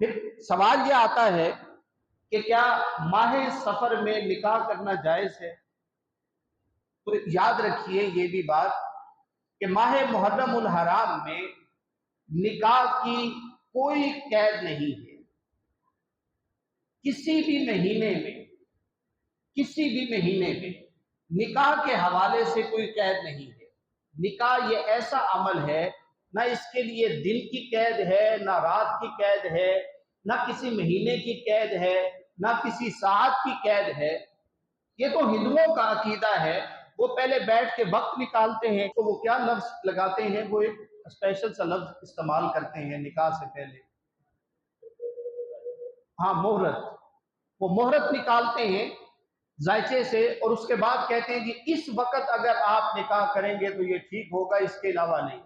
پھر سوال یہ آتا ہے کہ کیا ماہ سفر میں نکاح کرنا جائز ہے؟ تو یاد رکھیے یہ بھی بات کہ ماہ محرم الحرام میں نکاح کی کوئی قید نہیں ہے۔ کسی بھی مہینے میں نکاح کے حوالے سے کوئی قید نہیں ہے۔ نکاح یہ ایسا عمل ہے، نہ اس کے لیے دن کی قید ہے، نہ رات کی قید ہے، نہ کسی مہینے کی قید ہے، نہ کسی ساعت کی قید ہے۔ یہ تو ہندوؤں کا عقیدہ ہے، وہ پہلے بیٹھ کے وقت نکالتے ہیں تو وہ کیا لفظ لگاتے ہیں، وہ ایک اسپیشل سا لفظ استعمال کرتے ہیں نکاح سے پہلے، ہاں مہرت، وہ مہرت نکالتے ہیں ذائچے سے، اور اس کے بعد کہتے ہیں کہ اس وقت اگر آپ نکاح کریں گے تو یہ ٹھیک ہوگا، اس کے علاوہ نہیں۔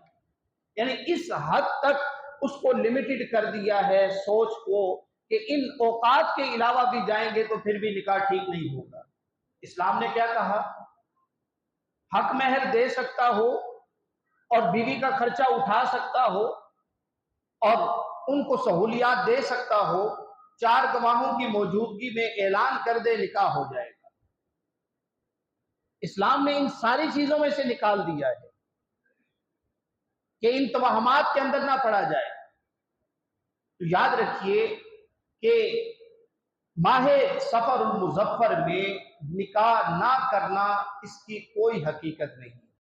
یعنی اس حد تک اس کو لمیٹڈ کر دیا ہے سوچ کو کہ ان اوقات کے علاوہ بھی جائیں گے تو پھر بھی نکاح ٹھیک نہیں ہوگا۔ اسلام نے کیا کہا؟ حق مہر دے سکتا ہو اور بیوی کا خرچہ اٹھا سکتا ہو اور ان کو سہولیات دے سکتا ہو، 4 گواہوں کی موجودگی میں اعلان کر دے نکاح ہو جائے گا۔ اسلام نے ان ساری چیزوں میں سے نکال دیا ہے کہ ان توہمات کے اندر نہ پڑا جائے۔ تو یاد رکھیے کہ ماہ سفر المظفر میں نکاح نہ کرنا اس کی کوئی حقیقت نہیں۔